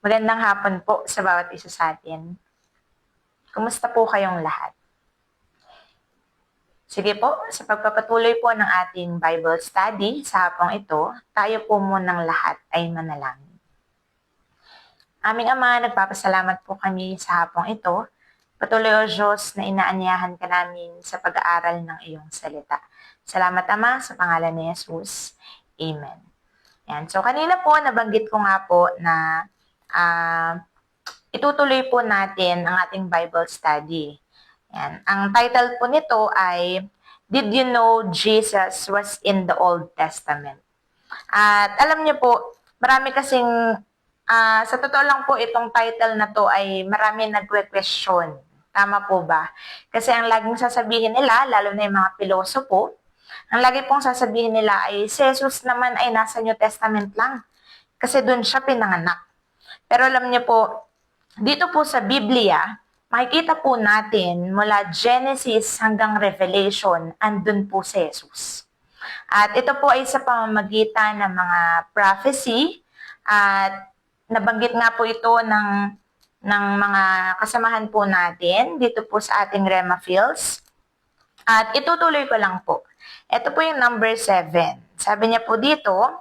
Magandang hapon po sa bawat isa sa atin. Kumusta po kayong lahat? Sige po, sa pagpapatuloy po ng ating Bible study sa hapong ito, tayo po munang lahat ay manalangin. Aming Ama, nagpapasalamat po kami sa hapong ito. Patuloy o Diyos na inaanyahan ka namin sa pag-aaral ng iyong salita. Salamat Ama sa pangalan ni Jesus. Amen. Yan. So kanina po, nabanggit ko nga po na itutuloy po natin ang ating Bible study. Yan. Ang title po nito ay, Did You Know Jesus Was in the Old Testament? At alam niyo po, marami kasing, sa totoo lang po itong title na to ay marami nagwe-question. Tama po ba? Kasi ang laging sasabihin nila, lalo na yung mga pilosopo, ang lagi pong sasabihin nila ay si Jesus naman ay nasa New Testament lang. Kasi doon siya pinanganak. Pero alam niyo po, dito po sa Biblia, makikita po natin mula Genesis hanggang Revelation, andun po si Jesus. At ito po ay sa pamamagitan ng mga prophecy at nabanggit nga po ito ng mga kasamahan po natin dito po sa ating Rema Fields. At itutuloy ko lang po. Ito po yung number 7. Sabi niya po dito,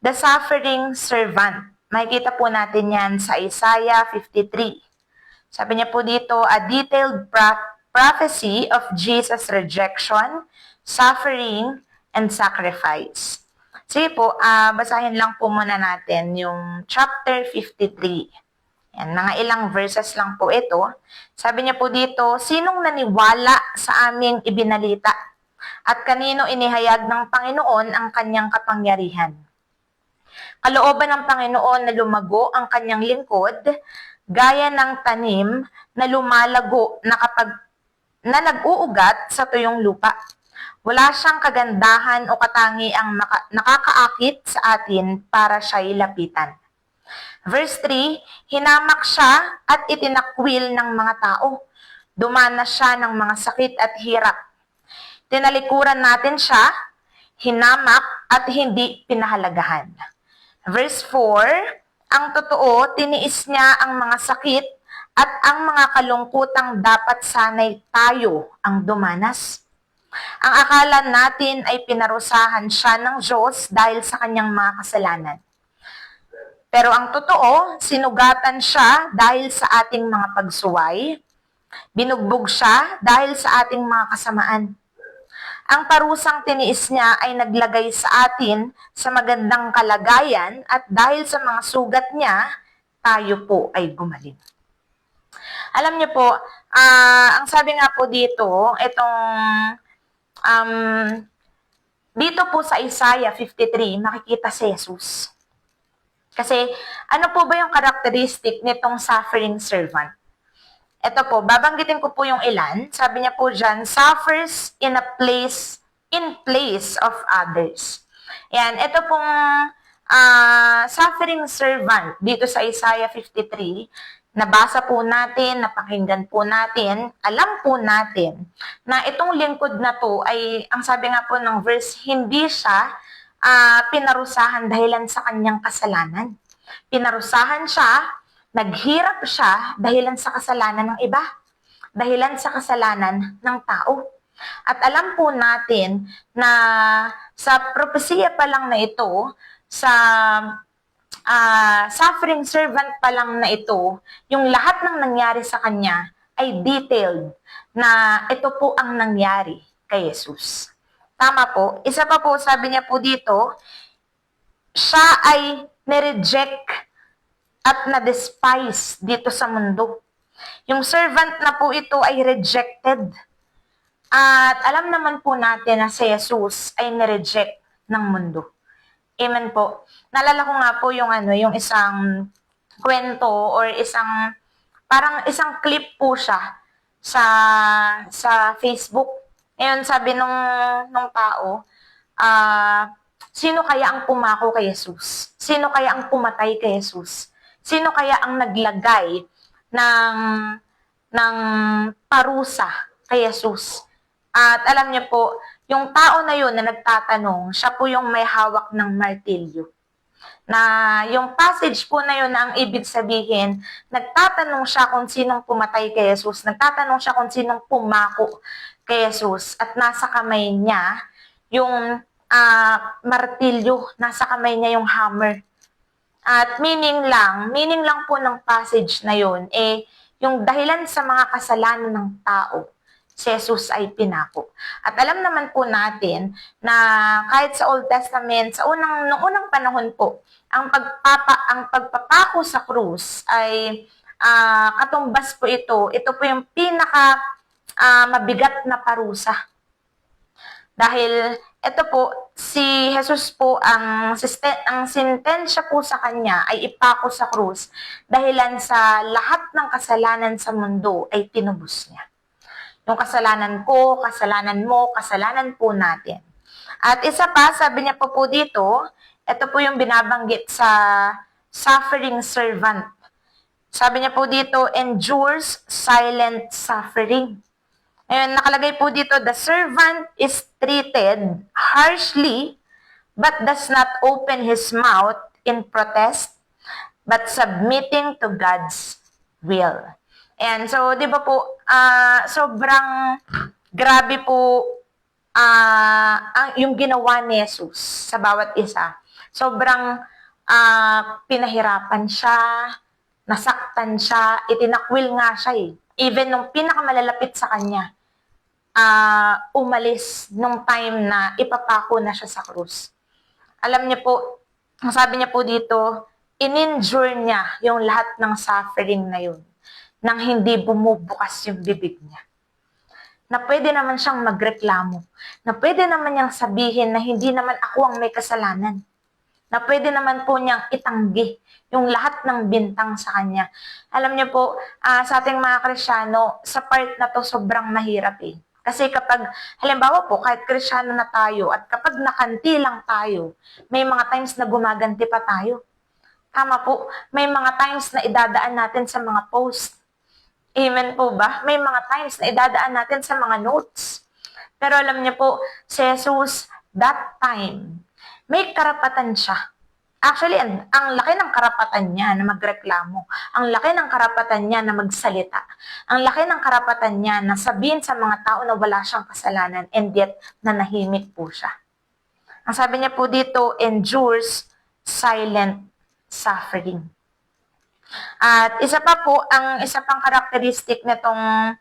the suffering servant. Makikita po natin yan sa Isaiah 53. Sabi niya po dito, a detailed prophecy of Jesus' rejection, suffering, and sacrifice. Sige po, basahin lang po muna natin yung chapter 53. Yan, mga ilang verses lang po ito. Sabi niya po dito, sinong naniwala sa aming ibinalita at kanino inihayag ng Panginoon ang kanyang kapangyarihan? Kalooban ng Panginoon na lumago ang kanyang lingkod, gaya ng tanim na lumalago na nag-uugat sa tuyong lupa. Wala siyang kagandahan o katangiang nakakaakit sa atin para siya'y lapitan. Verse 3, hinamak siya at itinakwil ng mga tao. Dumanas siya ng mga sakit at hirap. Tinalikuran natin siya, hinamak at hindi pinahalagahan. Verse 4, ang totoo, tiniis niya ang mga sakit at ang mga kalungkutang dapat sanay tayo ang dumanas. Ang akala natin ay pinarusahan siya ng Diyos dahil sa kanyang mga kasalanan. Pero ang totoo, sinugatan siya dahil sa ating mga pagsuway, binugbog siya dahil sa ating mga kasamaan. Ang parusang tiniis niya ay naglagay sa atin sa magandang kalagayan at dahil sa mga sugat niya, tayo po ay gumaling. Alam niyo po, ang sabi nga po dito, dito po sa Isaiah 53, makikita si Jesus. Kasi ano po ba yung characteristic nitong suffering servant? Ito po, babanggitin ko po yung ilan. Sabi niya po dyan, suffers in place of others. Yan, ito pong suffering servant dito sa Isaiah 53, nabasa po natin, napakinggan po natin, alam po natin na itong lingkod na to ay, ang sabi nga po ng verse, hindi siya pinarusahan dahilan sa kanyang kasalanan. Pinarusahan siya, naghirap siya dahilan sa kasalanan ng iba, dahilan sa kasalanan ng tao. At alam po natin na sa propesya pa lang na ito, sa suffering servant pa lang na ito, yung lahat ng nangyari sa kanya ay detailed na ito po ang nangyari kay Jesus. Tama po. Isa pa po, sabi niya po dito, siya ay nireject at na-despise dito sa mundo. Yung servant na po ito ay rejected. At alam naman po natin na si Jesus ay nireject ng mundo. Amen po. Naalala ko nga po yung isang kwento or parang isang clip po siya sa Facebook. Ngayon, sabi nung tao, sino kaya ang pumako kay Jesus? Sino kaya ang pumatay kay Jesus? Sino kaya ang naglagay ng parusa kay Jesus? At alam niyo po, yung tao na yun na nagtatanong, siya po yung may hawak ng martilyo. Na yung passage po na yun na ang ibig sabihin, nagtatanong siya kung sinong pumatay kay Jesus, nagtatanong siya kung sinong pumako kay Jesus, at nasa kamay niya yung martilyo, nasa kamay niya yung hammer. At meaning lang po ng passage na yun, yung dahilan sa mga kasalanan ng tao, si Jesus ay pinako. At alam naman po natin na kahit sa Old Testament, nung unang panahon po, ang pagpapako sa krus ay katumbas po ito. Ito po yung pinaka mabigat na parusa. Dahil ito po, si Jesus po, ang sentensya po sa kanya ay ipako sa krus dahilan sa lahat ng kasalanan sa mundo ay tinubos niya. Yung kasalanan ko, kasalanan mo, kasalanan po natin. At isa pa, sabi niya po dito, ito po yung binabanggit sa suffering servant. Sabi niya po dito, endures silent suffering. Ngayon, nakalagay po dito, the servant is treated harshly but does not open his mouth in protest but submitting to God's will. And so, di ba po, sobrang grabe po yung ginawa ni Jesus sa bawat isa. Sobrang pinahirapan siya, nasaktan siya, itinakwil nga siya eh. Even nung pinakamalalapit sa kanya, umalis nung time na ipapako na siya sa krus. Alam niya po, sabi niya po dito, in-endure niya yung lahat ng suffering na yun nang hindi bumubukas yung bibig niya. Na pwede naman siyang magreklamo, na pwede naman niyang sabihin na hindi naman ako ang may kasalanan, na pwede naman po niyang itanggi yung lahat ng bintang sa kanya. Alam niyo po, sa ating mga Kristyano, sa part na to sobrang mahirap eh. Kasi kapag, halimbawa po, kahit Kristyano na tayo at kapag nakanti lang tayo, may mga times na gumaganti pa tayo. Tama po, may mga times na idadaan natin sa mga post. Amen po ba? May mga times na idadaan natin sa mga notes. Pero alam niyo po, si Jesus, that time, may karapatan siya. Actually, ang laki ng karapatan niya na magreklamo. Ang laki ng karapatan niya na magsalita. Ang laki ng karapatan niya na sabihin sa mga tao na wala siyang kasalanan, and yet nanahimik po siya. Ang sabi niya po dito, endures silent suffering. At isa pang karakteristik nitong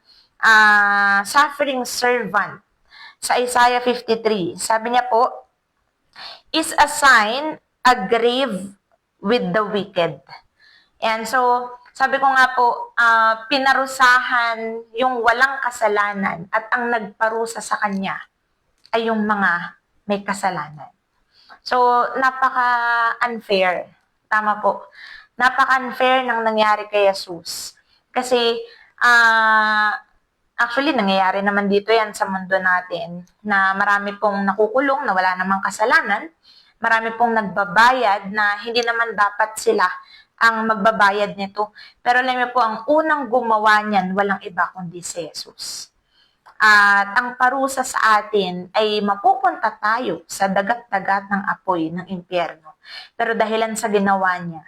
suffering servant sa Isaiah 53. Sabi niya po, is a sign a grave with the wicked. And so, sabi ko nga po, pinarusahan yung walang kasalanan at ang nagparusa sa kanya ay yung mga may kasalanan. So, napaka-unfair. Tama po. Napaka-unfair ng nangyari kay Jesus. Kasi, actually, nangyayari naman dito yan sa mundo natin na marami pong nakukulong na wala namang kasalanan, marami pong nagbabayad na hindi naman dapat sila ang magbabayad nito. Pero alam niyo po, ang unang gumawa niyan, walang iba kundi si Jesus. At ang parusa sa atin ay mapupunta tayo sa dagat-dagat ng apoy ng impyerno. Pero dahilan sa ginawa niya,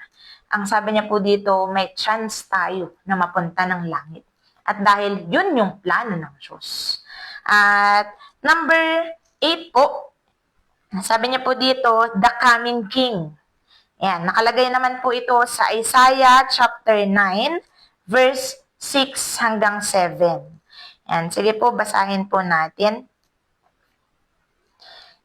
ang sabi niya po dito, may chance tayo na mapunta ng langit. At dahil yun yung plano ng Diyos. At number 8 po, sabi niya po dito, the coming King. Ayan, nakalagay naman po ito sa Isaiah chapter 9, verse 6 hanggang 7. Ayan, sige po, basahin po natin.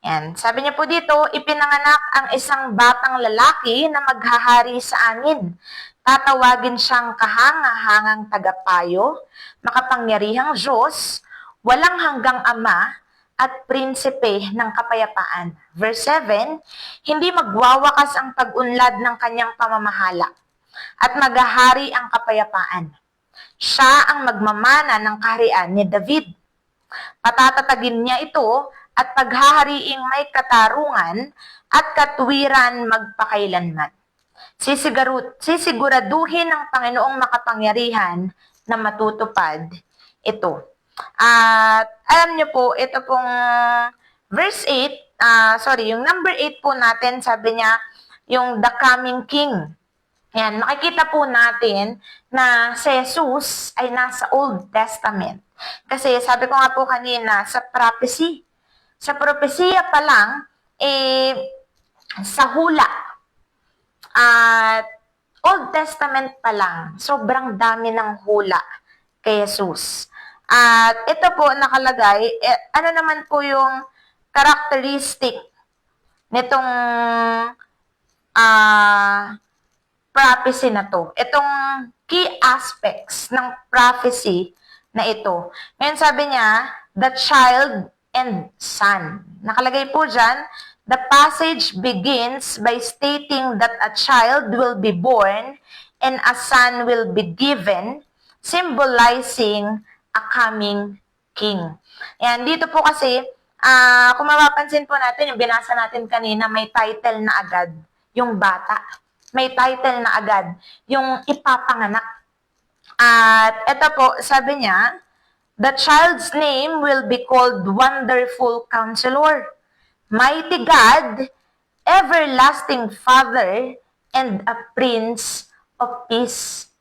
Ayan, sabi niya po dito, ipinanganak ang isang batang lalaki na maghahari sa amin. Tatawagin siyang kahangahangang tagapayo, makapangyarihang Diyos, walang hanggang ama, at prinsipe ng kapayapaan. Verse 7, hindi magwawakas ang pag-unlad ng kanyang pamamahala, at maghahari ang kapayapaan. Siya ang magmamana ng kaharian ni David. Patatatagin niya ito at paghahariing may katarungan at katuwiran magpakailanman. Sisiguraduhin ng Panginoong makapangyarihan na matutupad ito. At alam niyo po, ito pong verse 8, yung number 8 po natin, sabi niya, yung the coming king. Yan, makikita po natin na si Jesus ay nasa Old Testament. Kasi sabi ko nga po kanina, sa propesiya pa lang, sa hula, at Old Testament pa lang, sobrang dami ng hula kay Jesus. At ito po nakalagay, ano naman po yung characteristic nitong prophecy na to. Itong key aspects ng prophecy na ito. Ngayon sabi niya, the child and son. Nakalagay po dyan, the passage begins by stating that a child will be born and a son will be given, symbolizing a coming king. Yan, dito po kasi, kung mapapansin po natin, yung binasa natin kanina, may title na agad, yung bata. May title na agad, yung ipapanganak. At ito po, sabi niya, the child's name will be called Wonderful Counselor, Mighty God, Everlasting Father, and a Prince of Peace.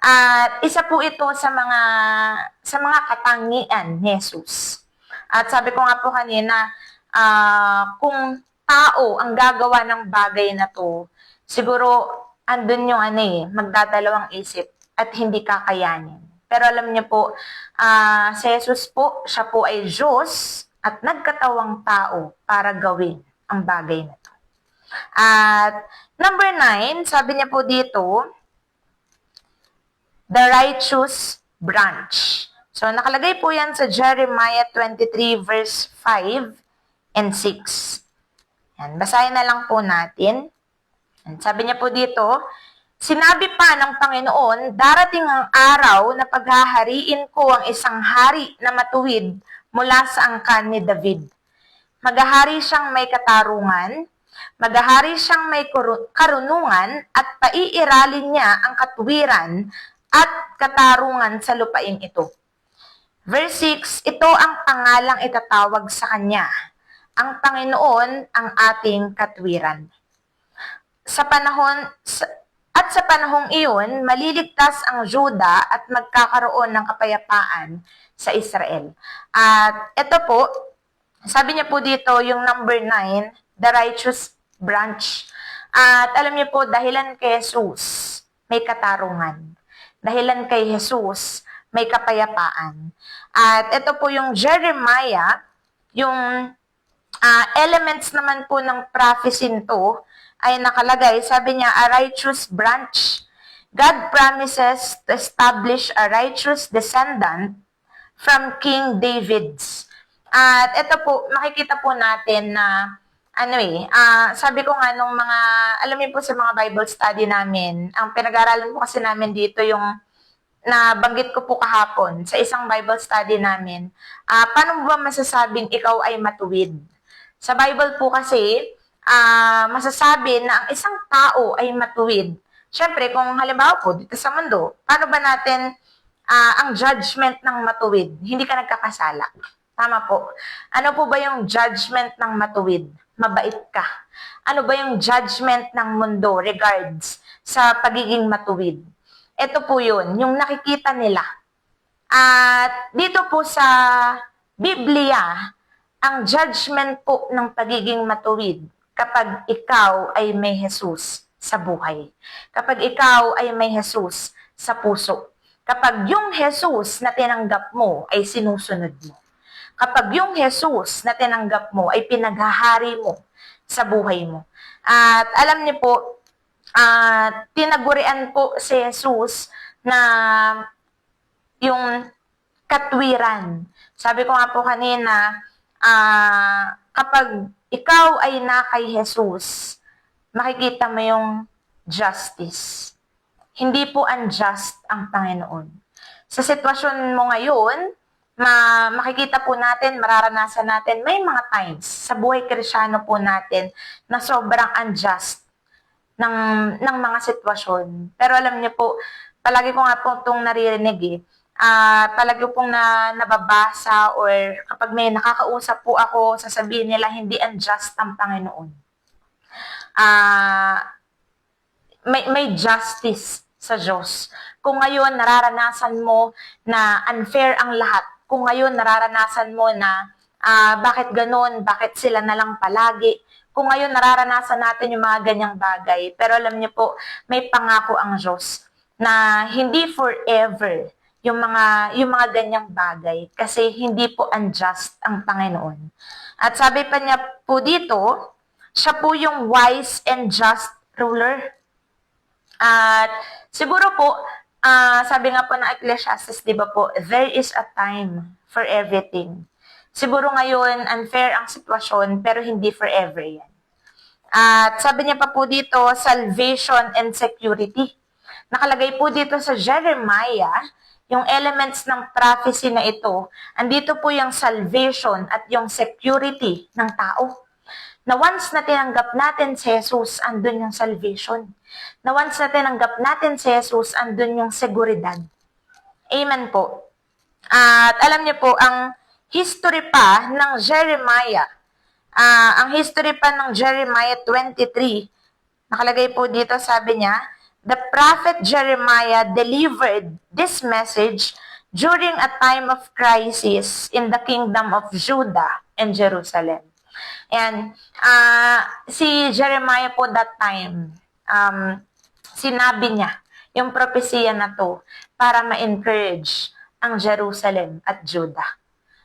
At isa po ito sa mga katangian ni Jesus. At sabi ko nga po kanina, kung tao ang gagawa ng bagay na to, siguro andun yung magdadalawang isip at hindi kakayanin. Pero alam niyo po, si Jesus po, siya po ay Diyos at nagkatawang tao para gawin ang bagay na to. At number 9, sabi niya po dito, the righteous branch. So nakalagay po yan sa Jeremiah 23 verse 5 and 6. Yan, basahin na lang po natin. Sabi niya po dito, sinabi pa ng Panginoon, darating ang araw na paghahariin ko ang isang hari na matuwid mula sa angkan ni David. Maghahari siyang may katarungan, maghahari siyang may karunungan, at paiiralin niya ang katuwiran at katarungan sa lupain ito. Verse 6, ito ang pangalang itatawag sa kanya, ang Panginoon ang ating katwiran. Sa panahong iyon, maliligtas ang Juda at magkakaroon ng kapayapaan sa Israel. At ito po, sabi niya po dito, yung number 9, the righteous branch. At alam niyo po, dahilan kay Jesus, may katarungan. Dahilan kay Jesus, may kapayapaan. At ito po yung Jeremiah, yung elements naman po ng prophecy nito, ay nakalagay, sabi niya, a righteous branch. God promises to establish a righteous descendant from King David's. At ito po, makikita po natin na, sabi ko nga nung alam niyo po sa mga Bible study namin, ang pinag-aralan po kasi namin dito yung, nabanggit ko po kahapon sa isang Bible study namin, paano mo ba masasabing ikaw ay matuwid? Sa Bible po kasi, masasabi na ang isang tao ay matuwid. Siyempre, kung halimbawa po dito sa mundo, paano ba natin ang judgment ng matuwid? Hindi ka nagkakasala. Tama po. Ano po ba yung judgment ng matuwid? Mabait ka. Ano ba yung judgment ng mundo regards sa pagiging matuwid? Ito po yun, yung nakikita nila. At dito po sa Biblia, ang judgment po ng pagiging matuwid kapag ikaw ay may Jesus sa buhay. Kapag ikaw ay may Jesus sa puso. Kapag yung Jesus na tinanggap mo ay sinusunod mo. Kapag yung Jesus na tinanggap mo ay pinaghahari mo sa buhay mo. At alam niyo po, tinagurian po si Jesus na yung katwiran. Sabi ko nga po kanina, kapag ikaw ay na kay Jesus, makikita mo yung justice. Hindi po unjust ang Panginoon. Sa sitwasyon mo ngayon, makikita po natin, mararanasan natin, may mga times sa buhay Krisyano po natin na sobrang unjust ng mga sitwasyon. Pero alam niyo po, palagi ko nga po itong naririnig palagi pong nababasa or kapag may nakakausap po ako, sasabihin nila hindi unjust ang Panginoon. may justice sa Diyos. Kung ngayon nararanasan mo na unfair ang lahat, kung ngayon nararanasan mo na bakit ganun, bakit sila na lang palagi, kung ngayon nararanasan natin yung mga ganyang bagay, pero alam niyo po, may pangako ang Diyos na hindi forever yung mga ganyang bagay kasi hindi po unjust ang Panginoon. At sabi pa niya po dito, siya po yung wise and just ruler. At siguro po, sabi nga po ng Ecclesiastes, di ba po, there is a time for everything. Siguro ngayon, unfair ang sitwasyon, pero hindi forever yan. At sabi niya pa po dito, salvation and security. Nakalagay po dito sa Jeremiah, yung elements ng prophecy na ito, andito po yung salvation at yung security ng tao. Na once na tinanggap natin si Jesus, andun yung salvation. Na once na tinanggap natin si Jesus, andun yung seguridad. Amen po. At alam niyo po, ang history pa ng Jeremiah, ang history pa ng Jeremiah 23, nakalagay po dito, sabi niya, the prophet Jeremiah delivered this message during a time of crisis in the kingdom of Judah and Jerusalem. And si Jeremiah po that time, sinabi niya yung propesya na to para ma-encourage ang Jerusalem at Judah.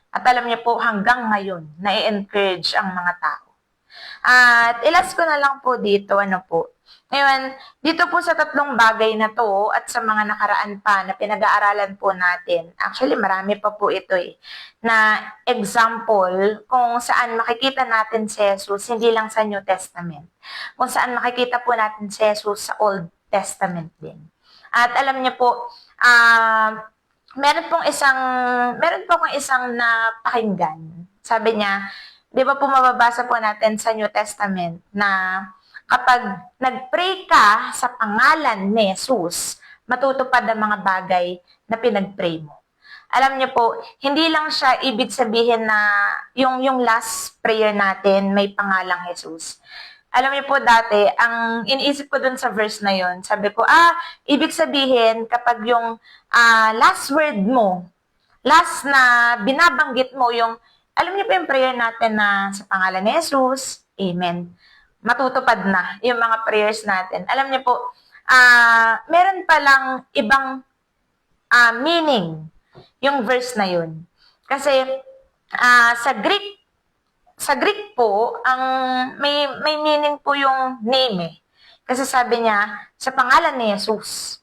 At alam niyo po, hanggang ngayon, na-encourage ang mga tao. At ilas ko na lang po dito, Ngayon, dito po sa tatlong bagay na to at sa mga nakaraan pa na pinag-aaralan po natin, actually marami pa po ito na example kung saan makikita natin si Jesus, hindi lang sa New Testament, kung saan makikita po natin si Jesus sa Old Testament din. At alam niyo po, meron po akong isang napakinggan. Sabi niya, di ba po mababasa po natin sa New Testament na kapag nag-pray ka sa pangalan ni Jesus, matutupad ang mga bagay na pinag-pray mo. Alam niyo po, hindi lang siya ibig sabihin na yung last prayer natin may pangalang Jesus. Alam niyo po dati, ang iniisip ko dun sa verse na yon, sabi ko, ibig sabihin kapag yung last word mo, last na binabanggit mo yung, alam niyo po yung prayer natin na sa pangalan ni Jesus, Amen. Matutupad na yung mga prayers natin. Alam niyo po, meron palang ibang meaning yung verse na yun. Kasi sa Greek po, ang may meaning po yung name Kasi sabi niya, sa pangalan ni Jesus.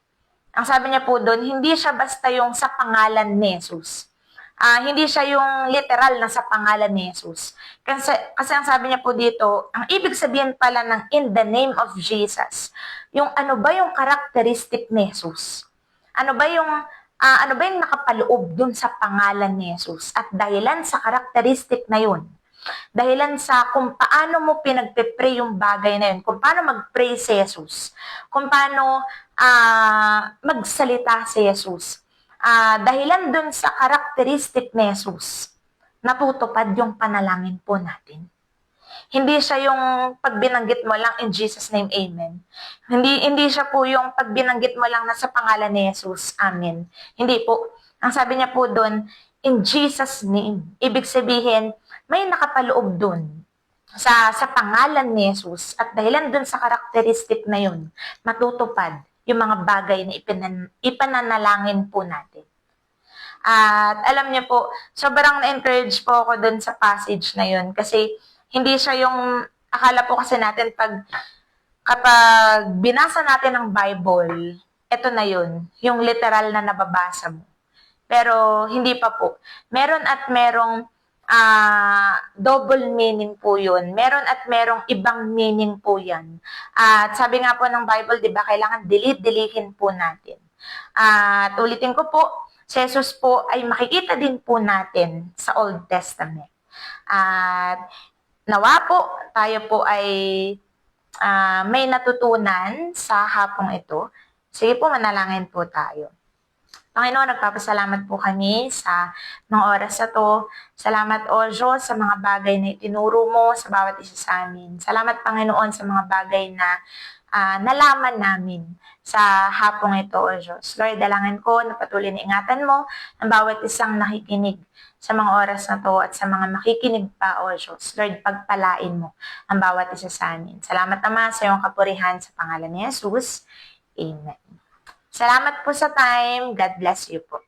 Ang sabi niya po doon, hindi siya basta yung sa pangalan ni Jesus. Hindi siya yung literal na sa pangalan ni Jesus. Kasi ang sabi niya po dito, ang ibig sabihin pala ng in the name of Jesus, yung ano ba yung characteristic ni Jesus? Ano ba yung nakapaloob dun sa pangalan ni Jesus? At dahilan sa characteristic na yun, dahilan sa kung paano mo pinagpe-pray yung bagay na yun, kung paano mag-pray si Jesus, kung paano magsalita si Jesus, dahilan dun sa characteristic ni Jesus, natutupad yung panalangin po natin. Hindi siya yung pagbinanggit mo lang in Jesus' name, Amen. Hindi siya po yung pagbinanggit mo lang na sa pangalan ni Jesus, Amen. Hindi po. Ang sabi niya po doon, in Jesus' name. Ibig sabihin, may nakapaloob doon sa pangalan ni Jesus at dahilan doon sa karakteristik na yun, matutupad yung mga bagay na ipananalangin po natin. At alam niyo po, sobrang na-encourage po ako doon sa passage na yun kasi hindi siya yung, akala po kasi natin kapag binasa natin ang Bible, ito na yun, yung literal na nababasa mo. Pero hindi pa po. Meron at merong double meaning po yun. Meron at merong ibang meaning po yan. At sabi nga po ng Bible, di ba, kailangan dilihin po natin. At ulitin ko po, si Jesus po ay makikita din po natin sa Old Testament. At nawa po, tayo po ay may natutunan sa hapong ito. Sige po, manalangin po tayo. Panginoon, nagpapasalamat po kami sa mga oras na to. Salamat, O Diyos, sa mga bagay na itinuro mo sa bawat isa sa amin. Salamat, Panginoon, sa mga bagay na nalaman namin sa hapong ito, O Diyos. Lord, dalangin ko na patuloy na ingatan mo ang bawat isang nakikinig sa mga oras na to at sa mga makikinig pa, O Diyos. Lord, pagpalain mo ang bawat isa sa amin. Salamat, Ama, sa iyong kapurihan sa pangalan ni Jesus. Amen. Salamat po sa time. God bless you po.